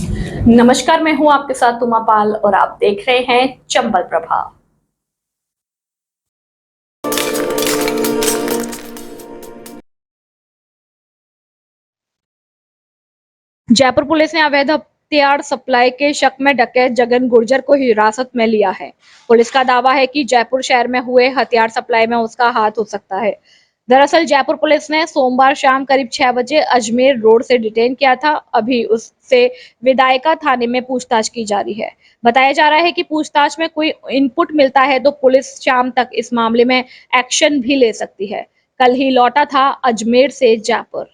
नमस्कार, मैं हूं आपके साथ उमा पाल और आप देख रहे हैं चंबल प्रभा। जयपुर पुलिस ने अवैध हथियार सप्लाई के शक में डकैत जगन गुर्जर को हिरासत में लिया है। पुलिस का दावा है कि जयपुर शहर में हुए हथियार सप्लाई में उसका हाथ हो सकता है। दरअसल जयपुर पुलिस ने सोमवार शाम करीब 6 बजे अजमेर रोड से डिटेन किया था। अभी उससे विधायका थाने में पूछताछ की जा रही है। बताया जा रहा है कि पूछताछ में कोई इनपुट मिलता है तो पुलिस शाम तक इस मामले में एक्शन भी ले सकती है। कल ही लौटा था अजमेर से Jaipur.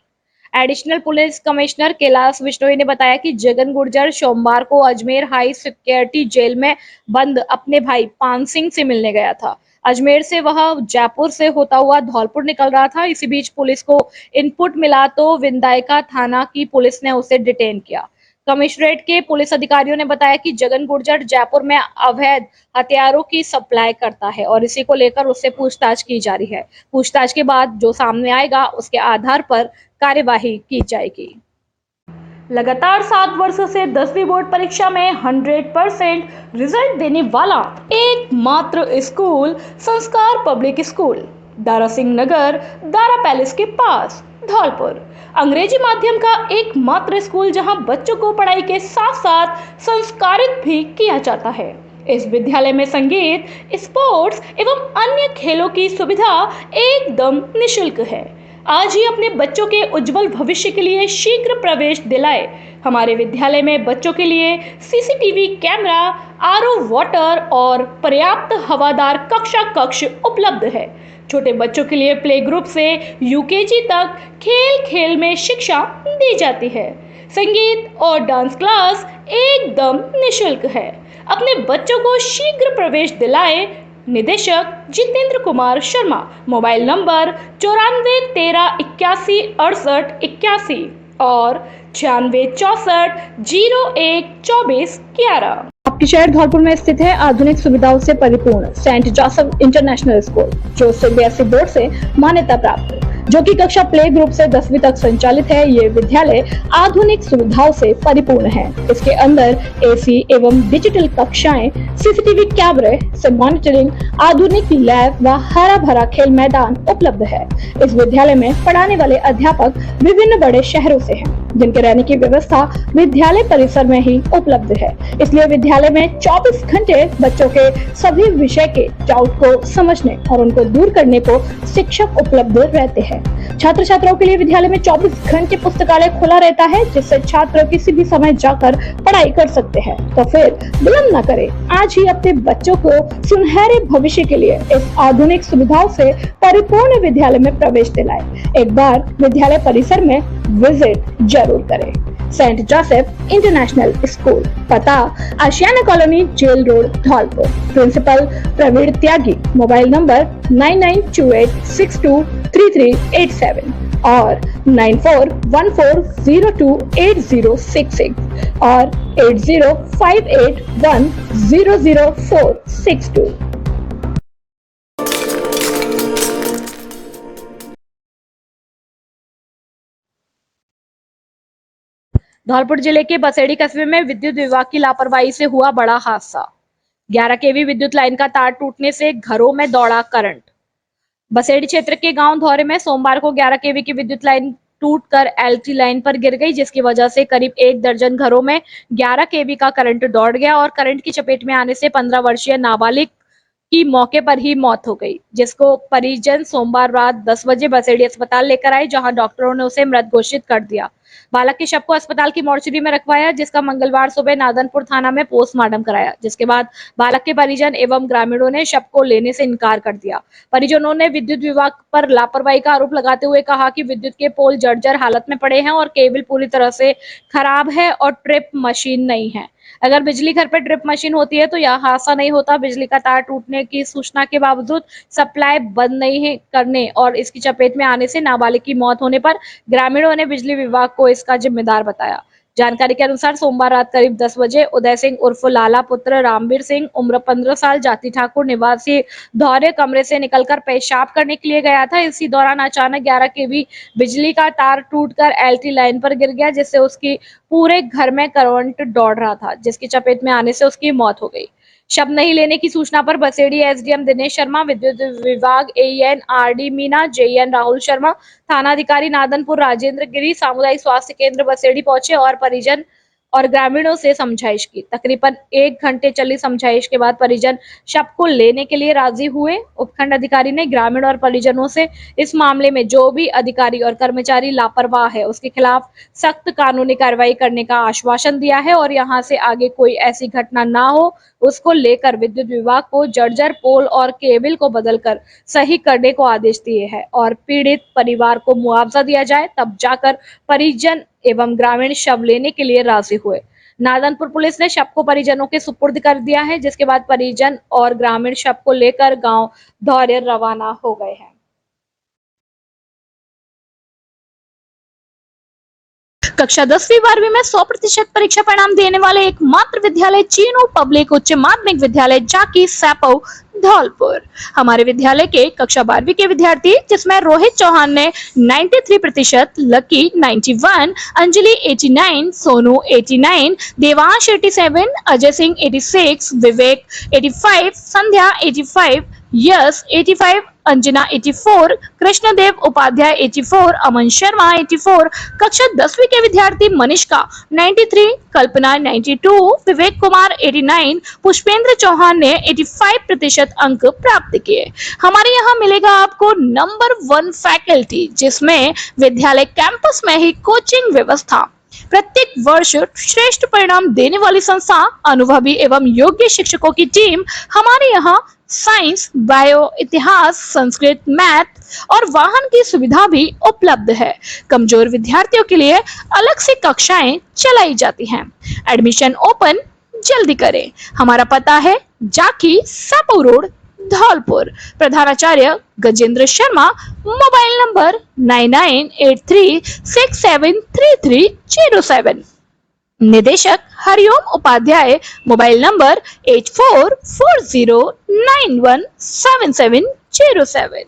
Additional police commissioner Kailash Vishnoi ने बताया कि जगन गुर्जर सोमवार को अजमेर हाई सिक्योरिटी जेल में बंद अपने भाई पान सिंह से मिलने गया था। अजमेर से वह जयपुर से होता हुआ धौलपुर निकल रहा था। इसी बीच पुलिस को इनपुट मिला तो विधायका थाना की पुलिस ने उसे डिटेन किया। कमिश्नरेट के पुलिस अधिकारियों ने बताया कि जगन गुर्जर जयपुर में अवैध हथियारों की सप्लाई करता है और इसी को लेकर उससे पूछताछ की जा रही है। पूछताछ के बाद जो सामने आएगा उसके आधार पर कार्यवाही की जाएगी। लगातार 7 वर्षों से 10वीं बोर्ड परीक्षा में 100% रिजल्ट देने वाला एकमात्र स्कूल संस्कार public school, Dara Singh Nagar, Dara palace के पास, धौलपुर। अंग्रेजी माध्यम का एकमात्र स्कूल जहां बच्चों को पढ़ाई के साथ साथ संस्कारित भी किया जाता है। इस विद्यालय में संगीत, स्पोर्ट्स एवं अन्य खेलों की सुविधा एकदम निःशुल्क है। आज ही अपने बच्चों के उज्जवल भविष्य के लिए शीघ्र प्रवेश दिलाए। हमारे विद्यालय में बच्चों के लिए सीसीटीवी कैमरा, आरओ वाटर और पर्याप्त हवादार कक्ष उपलब्ध है। छोटे बच्चों के लिए प्ले ग्रुप से यूकेजी तक खेल खेल में शिक्षा दी जाती है। संगीत और डांस क्लास एकदम निःशुल्क है। अपने बच्चों को शीघ्र प्रवेश दिलाए। निदेशक जितेंद्र कुमार शर्मा। मोबाइल नंबर 9413816881 और 9664012411। आपके शहर धौलपुर में स्थित है आधुनिक सुविधाओं से परिपूर्ण सेंट जोसेफ इंटरनेशनल स्कूल, जो सीबीएसई बोर्ड से मान्यता प्राप्त है, जो कि कक्षा प्ले ग्रुप से 10वीं तक संचालित है। ये विद्यालय आधुनिक सुविधाओं से परिपूर्ण है। इसके अंदर एसी एवं डिजिटल कक्षाएं, सीसीटीवी कैमरे से मॉनिटरिंग, आधुनिक लैब व हरा भरा खेल मैदान उपलब्ध है। इस विद्यालय में पढ़ाने वाले अध्यापक विभिन्न बड़े शहरों से हैं, जिनके रहने की व्यवस्था विद्यालय परिसर में ही उपलब्ध है। इसलिए विद्यालय में 24 घंटे बच्चों के सभी विषय के डाउट को समझने और उनको दूर करने को शिक्षक उपलब्ध रहते हैं। छात्र छात्राओं के लिए विद्यालय में 24 घंटे पुस्तकालय खुला रहता है, जिससे छात्र किसी भी समय जाकर पढ़ाई कर सकते हैं। तो फिर विलंब न करें, आज ही अपने बच्चों को सुनहरे भविष्य के लिए इस आधुनिक सुविधाओं से परिपूर्ण विद्यालय में प्रवेश दिलाएं। एक बार विद्यालय परिसर में विजिट जरूर करें। सेंट जोसेफ इंटरनेशनल स्कूल, पता Ashiana colony, jail road, Dholpur. Principal Praveen Tyagi. Mobile number 9928623387 और 9414028066 और 8058100462। धौलपुर जिले के बसेड़ी कस्बे में विद्युत विभाग की लापरवाही से हुआ बड़ा हादसा। 11 केवी विद्युत लाइन का तार टूटने से घरों में दौड़ा करंट। बसेड़ी क्षेत्र के गांव धौरे में सोमवार को 11 केवी की विद्युत लाइन टूटकर एलटी लाइन पर गिर गई, जिसकी वजह से करीब 1 दर्जन घरों में 11 केवी का करंट दौड़ गया और करंट की चपेट में आने से 15 वर्षीय नाबालिग की मौके पर ही मौत हो गई, जिसको परिजन सोमवार रात 10 बजे बसेड़ी अस्पताल लेकर आए, जहां डॉक्टरों ने उसे मृत घोषित कर दिया। बालक के शव को अस्पताल की मोर्चरी में रखवाया, जिसका मंगलवार सुबह नादनपुर थाना में पोस्टमार्टम कराया, जिसके बाद बालक के परिजन एवं ग्रामीणों ने शव को लेने से इनकार कर दिया। परिजनों ने विद्युत विभाग पर लापरवाही का आरोप लगाते हुए कहा कि विद्युत के पोल जर्जर हालत में पड़े हैं और केबल पूरी तरह से खराब है और ट्रिप मशीन नहीं है। अगर बिजली घर पर ट्रिप मशीन होती है तो यह हादसा नहीं होता। बिजली का तार टूटने की सूचना के बावजूद सप्लाई बंद नहीं करने और इसकी चपेट में आने से नाबालिग की मौत होने पर ग्रामीणों ने बिजली विभाग को इसका जिम्मेदार बताया। जानकारी के अनुसार सोमवार रात करीब 10 बजे उदय सिंह उर्फ लाला पुत्र रामवीर सिंह उम्र 15 साल जाति ठाकुर निवासी धौरे कमरे से निकलकर पेशाब करने के लिए गया था। इसी दौरान अचानक 11 केवी बिजली का तार टूटकर एलटी लाइन पर गिर गया, जिससे उसकी पूरे घर में करंट दौड़ रहा था, जिसकी चपेट में आने से उसकी मौत हो गई। शव नहीं लेने की सूचना पर बसेड़ी एसडीएम दिनेश शर्मा, विद्युत विभाग AEN RD Meena, JEN Rahul Sharma, थानाधिकारी नादनपुर राजेंद्र गिरी, सामुदायिक स्वास्थ्य केंद्र बसेड़ी पहुंचे और परिजन और ग्रामीणों से समझाइश की। तकरीबन 1 घंटे चली समझाइश के बाद परिजन शव को लेने के लिए राजी हुए। उपखंड अधिकारी ने ग्रामीण और परिजनों से इस मामले में जो भी अधिकारी और कर्मचारी लापरवाह है उसके खिलाफ सख्त कानूनी कार्रवाई करने का आश्वासन दिया है और यहां से आगे कोई ऐसी घटना ना हो, उसको लेकर विद्युत विभाग को जर्जर पोल और केबल को बदलकर सही करने को आदेश दिए हैं और पीड़ित परिवार को मुआवजा दिया जाए, तब जाकर परिजन एवं ग्रामीण शव लेने के लिए राजी हुए। नादनपुर पुलिस ने शव को परिजनों के सुपुर्द कर दिया है, जिसके बाद परिजन और ग्रामीण शव को लेकर गांव धौरे रवाना हो गए हैं। कक्षा 10वीं 12वीं में 100% परीक्षा परिणाम देने वाले एकमात्र विद्यालय चीनू पब्लिक उच्च माध्यमिक विद्यालय जाकी सैपो धौलपुर। हमारे विद्यालय के कक्षा 12वीं के विद्यार्थी जिसमें रोहित चौहान ने 93%, लकी 91, अंजलि 89, सोनू 89, देवांश 87, अजय सिंह 86, विवेक 85, संध्या 85, यश 85, अंजना 84, कृष्णदेव उपाध्याय 84, अमन शर्मा 84, कक्षा 10वीं के विद्यार्थी मनीषका 93, कल्पना 92, विवेक कुमार 89, पुष्पेंद्र चौहान ने 85% अंक प्राप्त किए। हमारे यहाँ मिलेगा आपको नंबर 1 फैकल्टी, जिसमें विद्यालय कैंपस में ही कोचिंग व्यवस्था, प्रत्येक वर्ष श्रेष्ठ परिणाम देने वाली संस्था, अनुभवी एवं योग्य शिक्षकों की टीम। हमारे यहाँ साइंस, बायो, इतिहास, संस्कृत, मैथ और वाहन की सुविधा भी उपलब्ध है। कमजोर विद्यार्थियों के लिए अलग से कक्षाएं चलाई जाती हैं। एडमिशन ओपन जल्दी करें। हमारा पता है जाकी सैपो रोड धौलपुर। प्रधानाचार्य गजेंद्र शर्मा, मोबाइल नंबर 9983673307। निदेशक हरिओम उपाध्याय, मोबाइल नंबर 8440917707।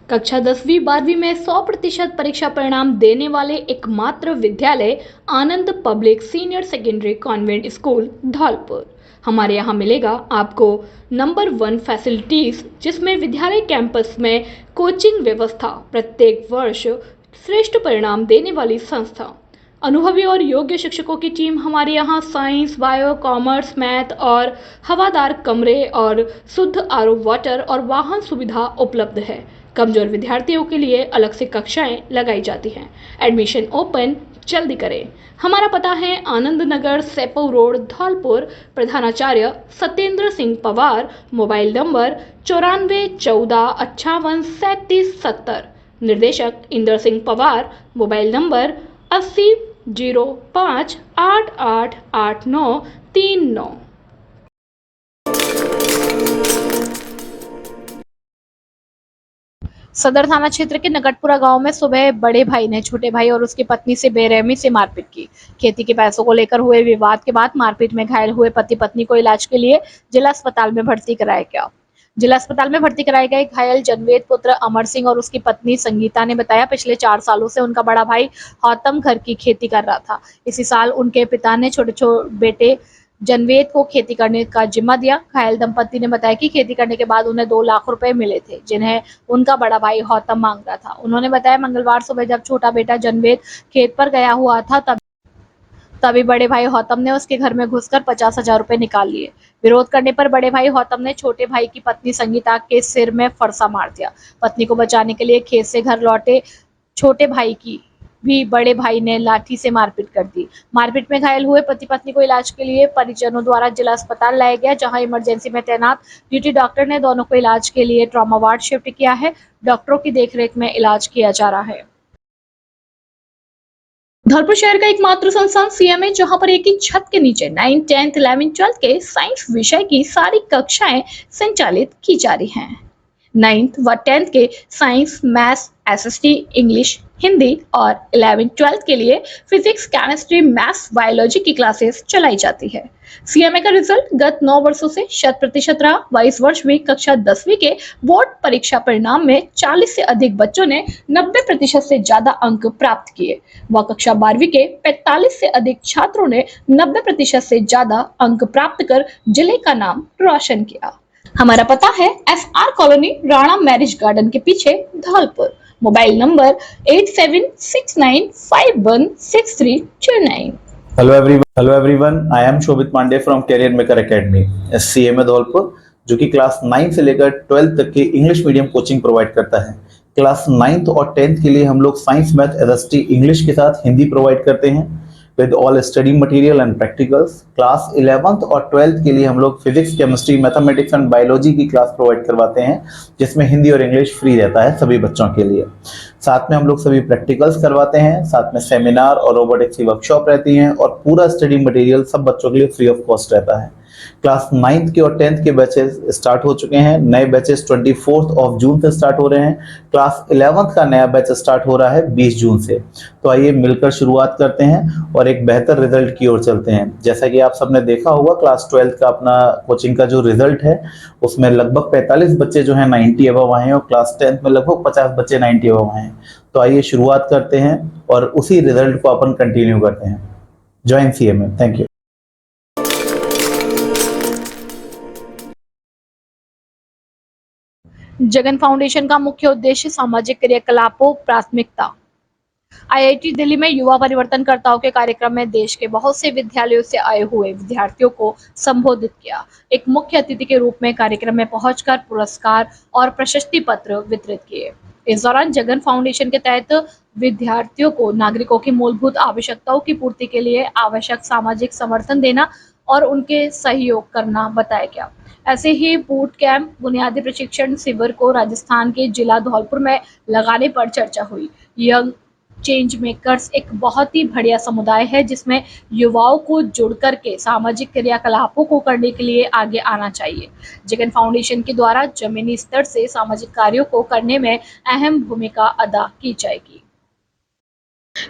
कक्षा 10वीं 12वीं में 100% परीक्षा परिणाम देने वाले एकमात्र विद्यालय Anand public senior secondary convent school Dholpur. हमारे यहाँ मिलेगा आपको नंबर 1 फैसिलिटीज, जिसमें विद्यालय कैंपस में कोचिंग व्यवस्था, प्रत्येक वर्ष श्रेष्ठ परिणाम देने वाली संस्था, अनुभवी और योग्य शिक्षकों की टीम। हमारे यहाँ साइंस, बायो, कॉमर्स, मैथ और हवादार कमरे और शुद्ध आरओ वाटर और वाहन सुविधा उपलब्ध है। कमजोर विद्यार्थियों के लिए अलग से कक्षाएं लगाई जाती हैं। एडमिशन ओपन जल्दी करें। हमारा पता है आनंद नगर, सैपो रोड, धौलपुर। प्रधानाचार्य सत्येंद्र सिंह पवार, मोबाइल नंबर 9414583770। निर्देशक इंद्र सिंह पवार, मोबाइल नंबर 8005888939। सदर थाना क्षेत्र के नगटपुरा गांव में सुबह बड़े भाई ने छोटे भाई और उसकी पत्नी से बेरहमी से मारपीट की। खेती के पैसों को लेकर हुए विवाद के बाद मारपीट में घायल हुए पति पत्नी को इलाज के लिए जिला अस्पताल में भर्ती कराया गया। जिला अस्पताल में भर्ती कराए गए घायल जनवेद पुत्र अमर सिंह और उसकी पत्नी संगीता ने बताया, पिछले 4 सालों से उनका बड़ा भाई गौतम घर की खेती कर रहा था। इसी साल उनके पिता ने छोटे छोटे बेटे जनवेद को खेती करने का जिम्मा दिया। घायल दंपति ने बताया कि खेती करने के बाद उन्हें 2 लाख रुपए मिले थे, जिन्हें उनका बड़ा भाई गौतम मांग रहा था। उन्होंने बताया, मंगलवार सुबह जब छोटा बेटा जनवेद खेत पर गया हुआ था, तभी बड़े भाई गौतम ने उसके घर में घुसकर 50,000 रुपए निकाल लिए। विरोध करने पर बड़े भाई गौतम ने छोटे भाई की पत्नी संगीता के सिर में फरसा मार दिया। पत्नी को बचाने के लिए खेत से घर लौटे छोटे भाई की भी बड़े भाई ने लाठी से मारपीट कर दी। मारपीट में घायल हुए पति पत्नी को इलाज के लिए परिजनों द्वारा जिला अस्पताल लाया गया, जहां इमरजेंसी में तैनात ड्यूटी डॉक्टर ने दोनों को इलाज के लिए ट्रॉमा वार्ड शिफ्ट किया है। डॉक्टरों की देखरेख में इलाज किया जा रहा है। धौलपुर शहर का एकमात्र संस्थान सीएमए, जहां पर एक ही छत के नीचे 9th, 10th, 11th, 12th के साइंस विषय की सारी कक्षाएं संचालित की जा रही हैं। 9th व 10th के science, maths, SST, English, Hindi और 11-12 के लिए फिजिक्स, केमिस्ट्री, मैथ्स, बायोलॉजी की क्लासेस चलाई जाती है। सीएमए का रिजल्ट गत 9 वर्षों से 100% रहा। 22 वर्ष में कक्षा 10वीं के बोर्ड परीक्षा परिणाम में 40 से अधिक बच्चों ने 90% से ज्यादा अंक प्राप्त किए। वह कक्षा 12वीं के 45 से अधिक छात्रों ने 90% से ज्यादा अंक प्राप्त कर जिले का नाम रोशन किया। हमारा पता है FR colony, Rana marriage garden के पीछे, Dholpur. Mobile number 8769516329। Hello everyone, I am Shobhit Pandey from career maker academy CMA Dholpur, जो कि क्लास 9 से लेकर 12 तक के इंग्लिश मीडियम कोचिंग प्रोवाइड करता है। क्लास 9th और 10th के लिए हम लोग साइंस, मैथ, एसएसटी, इंग्लिश के साथ हिंदी प्रोवाइड करते हैं with all study material and practicals. Class 11th और 12th के लिए हम लोग physics, chemistry, mathematics and biology की क्लास प्रोवाइड करवाते हैं, जिसमें हिंदी और इंग्लिश फ्री रहता है सभी बच्चों के लिए। साथ में हम लोग सभी प्रैक्टिकल्स करवाते हैं, साथ में सेमिनार और रोबोटिक्स की वर्कशॉप रहती हैं और पूरा स्टडी मटेरियल सब बच्चों के लिए फ्री ऑफ कॉस्ट रहता है। क्लास 9th के और 10th के बैचेस स्टार्ट हो चुके हैं। नए बैचेस 24 जून से स्टार्ट हो रहे हैं। क्लास 11th का नया बैच स्टार्ट हो रहा है 20 जून से। तो आइए मिलकर शुरुआत करते हैं और एक बेहतर रिजल्ट की ओर चलते हैं। जैसा कि आप सबने देखा होगा, क्लास 12th का अपना कोचिंग का जो रिजल्ट है उसमें लगभग 45 बच्चे जो है 90 अबव आए हैं और क्लास 10th में लगभग 50 बच्चे 90 अबव आए हैं। तो आइए शुरुआत करते हैं और उसी रिजल्ट को अपन कंटिन्यू करते हैं। Join CMA। Thank you. Jagan foundation का मुख्य उद्देश्य सामाजिक क्रियाकलापों प्राथमिकता। IIT दिल्ली में युवा परिवर्तनकर्ताओं के कार्यक्रम में देश के बहुत से विद्यालयों से आए हुए विद्यार्थियों को संबोधित किया। एक मुख्य अतिथि के रूप में कार्यक्रम में पहुंचकर पुरस्कार और प्रशस्ति पत्र वितरित किए। इस दौरान जगन फाउंडेशन के तहत विद्यार्थियों को नागरिकों की मूलभूत आवश्यकताओं की पूर्ति के लिए आवश्यक सामाजिक समर्थन देना और उनके सहयोग करना बताया गया। ऐसे ही बूट कैंप, बुनियादी प्रशिक्षण शिविर को राजस्थान के जिला धौलपुर में लगाने पर चर्चा हुई। यंग चेंज मेकर्स एक बहुत ही बढ़िया समुदाय है, जिसमें युवाओं को जुड़ करके सामाजिक क्रियाकलापों को करने के लिए आगे आना चाहिए। जगन फाउंडेशन के द्वारा जमीनी स्तर से सामाजिक कार्यों को करने में अहम भूमिका अदा की जाएगी।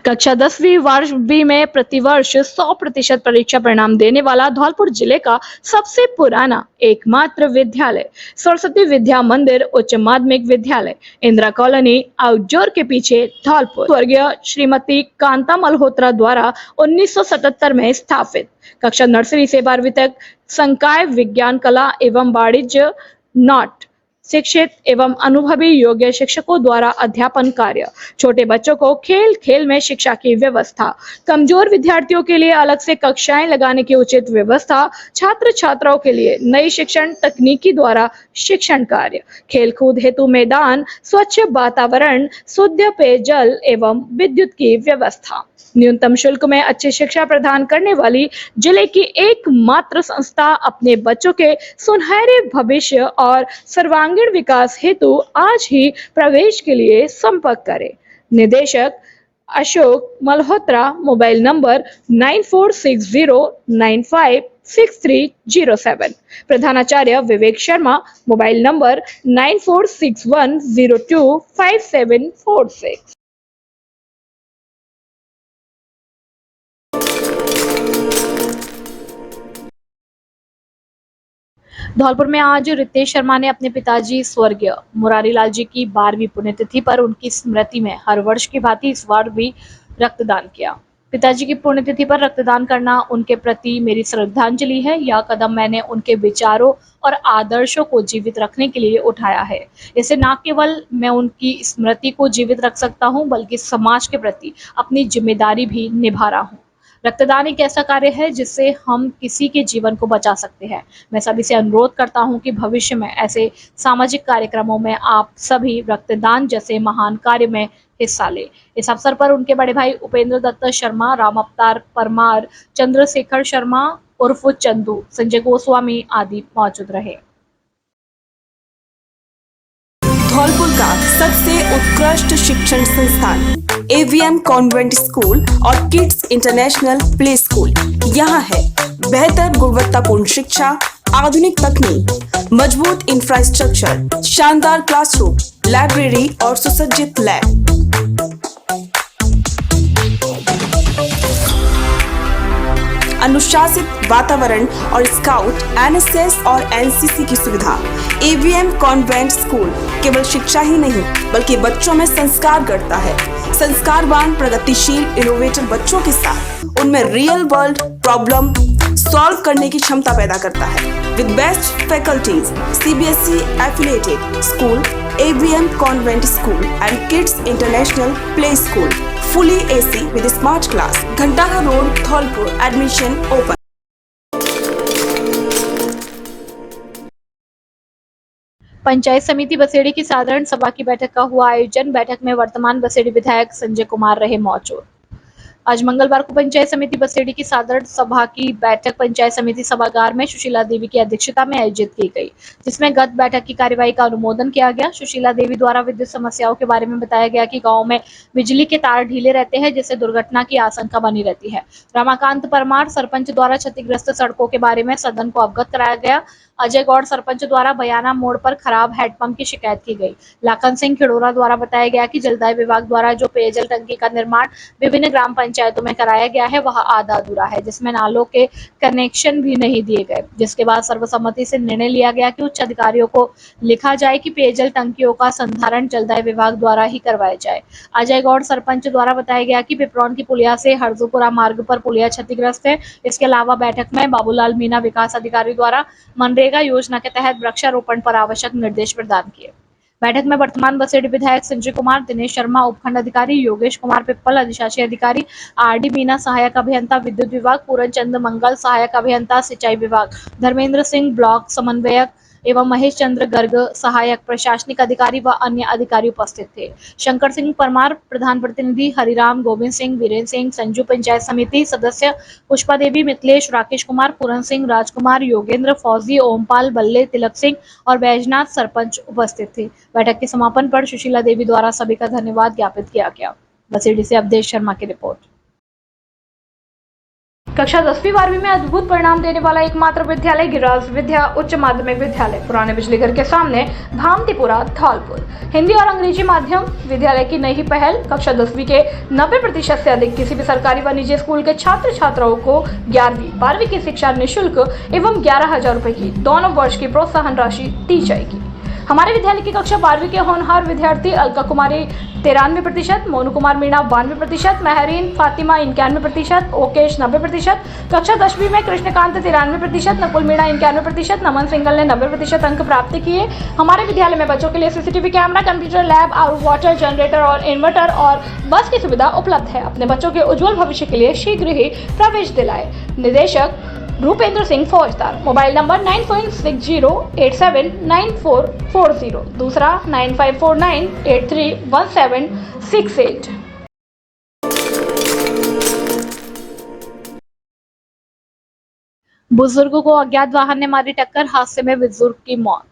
कक्षा 10वीं वर्ष बी में प्रतिवर्ष 100% परीक्षा परिणाम देने वाला धौलपुर जिले का सबसे पुराना एकमात्र विद्यालय सरस्वती विद्या मंदिर उच्च माध्यमिक विद्यालय, इंदिरा कॉलोनी, आउटडोर के पीछे, धौलपुर, स्वर्गीय श्रीमती कांता मल्होत्रा द्वारा 1977 में स्थापित। कक्षा नर्सरी से 12वीं तक संकाय विज्ञान, कला एवं वाणिज्य नॉट शिक्षित एवं अनुभवी योग्य शिक्षकों द्वारा अध्यापन कार्य। छोटे बच्चों को खेल खेल में शिक्षा की व्यवस्था। कमजोर विद्यार्थियों के लिए अलग से कक्षाएं लगाने की उचित व्यवस्था। छात्र छात्राओं के लिए नई शिक्षण तकनीकी द्वारा शिक्षण कार्य। खेल कूद हेतु मैदान, स्वच्छ वातावरण, शुद्ध पेयजल एवं विद्युत की व्यवस्था। न्यूनतम शुल्क में अच्छी शिक्षा प्रदान करने वाली जिले की एकमात्र संस्था अपने बच्चों के सुनहरे भविष्य और सर्वांगीण विकास हेतु आज ही प्रवेश के लिए संपर्क करें। निदेशक अशोक मल्होत्रा, मोबाइल नंबर 9460956307। प्रधानाचार्य विवेक शर्मा, मोबाइल नंबर 9461025746। धौलपुर में आज रितेश शर्मा ने अपने पिताजी स्वर्गीय मुरारी लाल जी की 12वीं पुण्यतिथि पर उनकी स्मृति में हर वर्ष की भांति इस बार भी रक्तदान किया। पिताजी की पुण्यतिथि पर रक्तदान करना उनके प्रति मेरी श्रद्धांजलि है। यह कदम मैंने उनके विचारों और आदर्शों को जीवित रखने के लिए उठाया है। इससे न केवल मैं उनकी स्मृति को जीवित रख सकता हूं, बल्कि समाज के प्रति अपनी जिम्मेदारी भी निभा रहा हूं। रक्तदान एक ऐसा कार्य है जिससे हम किसी के जीवन को बचा सकते हैं। मैं सभी से अनुरोध करता हूं कि भविष्य में ऐसे सामाजिक कार्यक्रमों में आप सभी रक्तदान जैसे महान कार्य में हिस्सा ले। इस अवसर पर उनके बड़े भाई उपेंद्र दत्त शर्मा, राम अवतार परमार, चंद्रशेखर शर्मा उर्फ चंदू, संजय गोस्वामी आदि मौजूद रहे। धौलपुर का सबसे उत्कृष्ट शिक्षण संस्थान AVM कॉन्वेंट स्कूल और किड्स इंटरनेशनल प्ले स्कूल यहाँ है। बेहतर गुणवत्तापूर्ण शिक्षा, आधुनिक तकनीक, मजबूत इंफ्रास्ट्रक्चर, शानदार क्लासरूम, लाइब्रेरी और सुसज्जित लैब। अनुशासित वातावरण और स्काउट, एनएसएस और एनसीसी की सुविधा। एवीएम कॉन्वेंट स्कूल केवल शिक्षा ही नहीं बल्कि बच्चों में संस्कार गढ़ता है। संस्कारवान, प्रगतिशील, इनोवेटिव बच्चों के साथ उनमें रियल वर्ल्ड प्रॉब्लम सॉल्व करने की क्षमता पैदा करता है। With best faculties, CBSE affiliated school, AVM convent school and kids international play school, fully AC with smart class, Ghantaghar road, Dholpur. Admission open. Panchayat समिति बसेड़ी की साधारण सभा की बैठक का हुआ आयोजन। बैठक में वर्तमान बसेड़ी विधायक संजय कुमार रहे मौजूद। आज मंगलवार को पंचायत समिति बसेड़ी की साधारण सभा की बैठक पंचायत समिति सभागार में सुशीला देवी की अध्यक्षता में आयोजित की गई, जिसमें गत बैठक की कार्यवाही का अनुमोदन किया गया। सुशीला देवी द्वारा विद्युत समस्याओं के बारे में बताया गया कि गांव में बिजली के तार ढीले रहते हैं, जिससे दुर्घटना की आशंका बनी रहती है। रमाकांत परमार सरपंच द्वारा क्षतिग्रस्त सड़कों के बारे में सदन को अवगत कराया गया। अजय गौड़ सरपंच द्वारा बयाना मोड़ पर खराब हैंडपंप की शिकायत की गई। लाखन सिंह खिड़ोरा द्वारा बताया गया कि जलदाय विभाग द्वारा जो पेयजल टंकी का निर्माण विभिन्न ग्राम पंचायतों में कराया गया है वह आधा अधूरा है, जिसमें नालों के कनेक्शन भी नहीं दिए गए, जिसके बाद सर्वसम्मति से निर्णय लिया गया कि उच्च अधिकारियों को लिखा जाए कि पेयजल टंकियों का संधारण जलदाय विभाग द्वारा ही करवाया जाए। अजय गौड़ सरपंच द्वारा बताया गया कि पिपरौन की पुलिया से हरजूपुरा मार्ग पर पुलिया क्षतिग्रस्त है। इसके अलावा बैठक में बाबूलाल मीणा विकास अधिकारी द्वारा मनरेगा योजना के तहत वृक्षारोपण पर आवश्यक निर्देश प्रदान किए। बैठक में वर्तमान बसेड़ी विधायक संजय कुमार, दिनेश शर्मा उपखंड अधिकारी, योगेश कुमार पिप्पल अधिशासी अधिकारी, आरडी मीना सहायक अभियंता विद्युत विभाग, पूरन चंद मंगल सहायक अभियंता सिंचाई विभाग, धर्मेंद्र सिंह ब्लॉक समन्वयक एवं महेश चंद्र गर्ग सहायक प्रशासनिक अधिकारी व अन्य अधिकारी उपस्थित थे। शंकर सिंह परमार प्रधान प्रतिनिधि, हरिराम, गोविंद सिंह, वीरेंद्र सिंह, संजू पंचायत समिति सदस्य, पुष्पा देवी, मिथिलेश, राकेश कुमार, पूरन सिंह, राजकुमार, योगेंद्र, फौजी, ओमपाल, बल्ले, तिलक सिंह और बैजनाथ सरपंच उपस्थित थे। बैठक के समापन पर सुशीला देवी द्वारा सभी का धन्यवाद ज्ञापित किया गया। बसेड़ी से अवधेश शर्मा की रिपोर्ट। कक्षा 10वीं 12वीं में अद्भुत परिणाम देने वाला एकमात्र विद्यालय गिरिराज विद्या उच्च माध्यमिक विद्यालय, पुराने बिजली घर के सामने, भामतीपुरा, धौलपुर। हिंदी और अंग्रेजी माध्यम विद्यालय की नई पहल। कक्षा 10वीं के 90% से अधिक किसी भी सरकारी व निजी स्कूल के छात्र छात्राओं को 11वीं 12वीं की शिक्षा निःशुल्क एवं 11,000 रुपए की दोनों वर्ष की प्रोत्साहन राशि दी जाएगी। हमारे विद्यालय की कक्षा 12वीं के होनहार विद्यार्थी अलका कुमारी 93%, मोनू कुमार मीणा 92%, महरीन फातिमा 91%, ओकेश 90%, कक्षा 10वीं में कृष्णकांत 93%, नकुल मीणा 91%, नमन सिंगल ने 90% अंक प्राप्त किए। हमारे विद्यालय में बच्चों के लिए सीसीटीवी कैमरा, कंप्यूटर लैब और वाटर जनरेटर और इन्वर्टर और बस की सुविधा उपलब्ध है। अपने बच्चों के उज्जवल भविष्य के लिए शीघ्र ही प्रवेश दिलाए। निदेशक रूपेंद्र सिंह फौजदार। मोबाइल नंबर 9460879440, दूसरा 9549831768। बुजुर्गों को अज्ञात वाहन ने मारी टक्कर, हादसे में बुजुर्ग की मौत।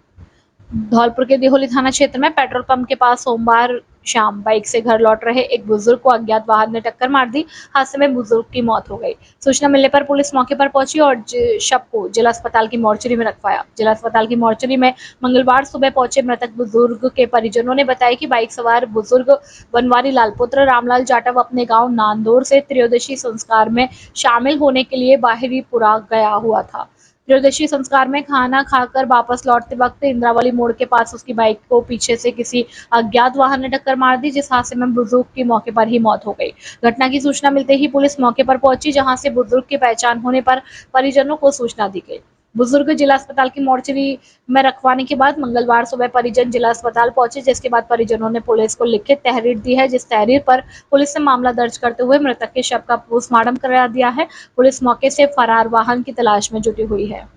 धौलपुर के दिहोली थाना क्षेत्र में पेट्रोल पंप के पास सोमवार शाम बाइक से घर लौट रहे एक बुजुर्ग को अज्ञात वाहन ने टक्कर मार दी। हादसे में बुजुर्ग की मौत हो गई। सूचना मिलने पर पुलिस मौके पर पहुंची और शव को जिला अस्पताल की मोर्चरी में रखवाया। जिला अस्पताल की मोर्चरी में मंगलवार सुबह पहुंचे मृतक बुजुर्ग के परिजनों ने बताया कि बाइक सवार बुजुर्ग बनवारी लाल पुत्र रामलाल जाटव अपने गाँव नांदौर से त्रयोदशी संस्कार में शामिल होने के लिए बाहरीपुरा गया हुआ था। त्रयोदशी संस्कार में खाना खाकर वापस लौटते वक्त इंद्रावली मोड़ के पास उसकी बाइक को पीछे से किसी अज्ञात वाहन ने टक्कर मार दी, जिस हादसे में बुजुर्ग की मौके पर ही मौत हो गई। घटना की सूचना मिलते ही पुलिस मौके पर पहुंची, जहां से बुजुर्ग की पहचान होने पर परिजनों को सूचना दी गई। बुजुर्ग जिला अस्पताल की मोर्चरी में रखवाने के बाद मंगलवार सुबह परिजन जिला अस्पताल पहुंचे, जिसके बाद परिजनों ने पुलिस को लिखित तहरीर दी है, जिस तहरीर पर पुलिस ने मामला दर्ज करते हुए मृतक के शव का पोस्टमार्टम करा दिया है। पुलिस मौके से फरार वाहन की तलाश में जुटी हुई है।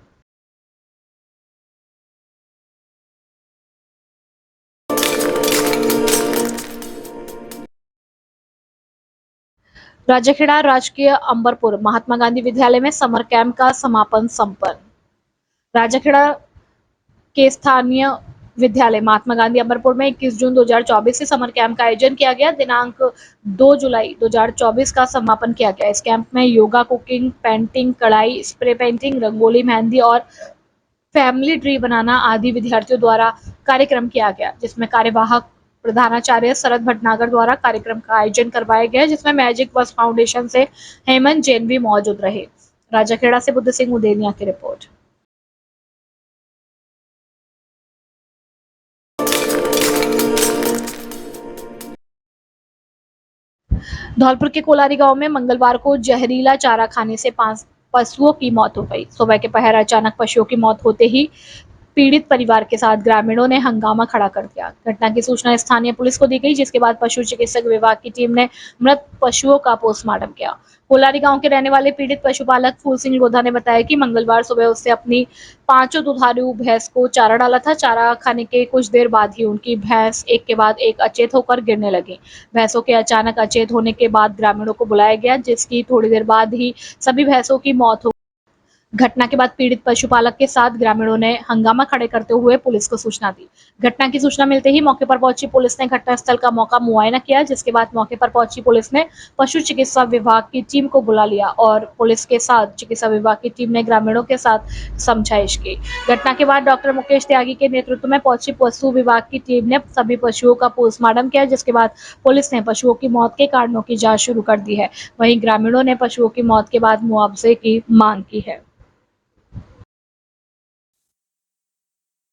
राजाखेड़ा राजकीय अंबरपुर महात्मा गांधी विद्यालय में समर कैंप का समापन संपन्न। राजाखेड़ा के स्थानीय विद्यालय महात्मा गांधी अंबरपुर में 21 जून 2024 से समर कैंप का आयोजन किया गया। दिनांक 2 जुलाई 2024 का समापन किया गया। इस कैंप में योगा, कुकिंग, पेंटिंग, कढ़ाई, स्प्रे पेंटिंग, रंगोली, मेहंदी और फैमिली ट्री बनाना आदि विद्यार्थियों द्वारा कार्यक्रम किया गया, जिसमें कार्यवाहक प्रधानाचार्य शरद भटनागर द्वारा कार्यक्रम का आयोजन करवाया गया, जिसमें मैजिक बस फाउंडेशन से हेमंत जैन भी मौजूद रहे। राजाखेड़ा से बुद्ध सिंह उदेनिया की रिपोर्ट। धौलपुर के कोलारी गांव में मंगलवार को जहरीला चारा खाने से 5 पशुओं की मौत हो गई। सुबह के पहर अचानक पशुओं की मौत होते ही पीड़ित परिवार के साथ ग्रामीणों ने हंगामा खड़ा कर दिया। घटना की सूचना स्थानीय पुलिस को दी गई, जिसके बाद पशु चिकित्सक विभाग की टीम ने मृत पशुओं का पोस्टमार्टम किया। कोलारी गांव के रहने वाले पीड़ित पशुपालक फूल सिंह लोधा ने बताया कि मंगलवार सुबह उसने अपनी 5 दुधारू भैंस को चारा डाला था। चारा खाने के कुछ देर बाद ही उनकी भैंस एक के बाद एक अचेत होकर गिरने लगी। भैंसों के अचानक अचेत होने के बाद ग्रामीणों को बुलाया गया, जिसकी थोड़ी देर बाद ही सभी भैंसों की मौत हो। घटना के बाद पीड़ित पशुपालक के साथ ग्रामीणों ने हंगामा खड़े करते हुए पुलिस को सूचना दी। घटना की सूचना मिलते ही मौके पर पहुंची पुलिस ने घटनास्थल का मौका मुआयना किया, जिसके बाद मौके पर पहुंची पुलिस ने पशु चिकित्सा विभाग की टीम को बुला लिया और पुलिस के साथ चिकित्सा विभाग की टीम ने ग्रामीणों के साथ समझाइश की। घटना के बाद डॉक्टर मुकेश त्यागी के नेतृत्व में पहुंची पशु विभाग की टीम ने सभी पशुओं का पोस्टमार्टम किया, जिसके बाद पुलिस ने पशुओं की मौत के कारणों की जाँच शुरू कर दी है। वहीं ग्रामीणों ने पशुओं की मौत के बाद मुआवजे की मांग की है।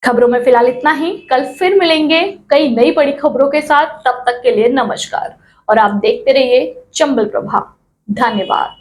खबरों में फिलहाल इतना ही। कल फिर मिलेंगे कई नई बड़ी खबरों के साथ। तब तक के लिए नमस्कार और आप देखते रहिए चंबल प्रभा। धन्यवाद।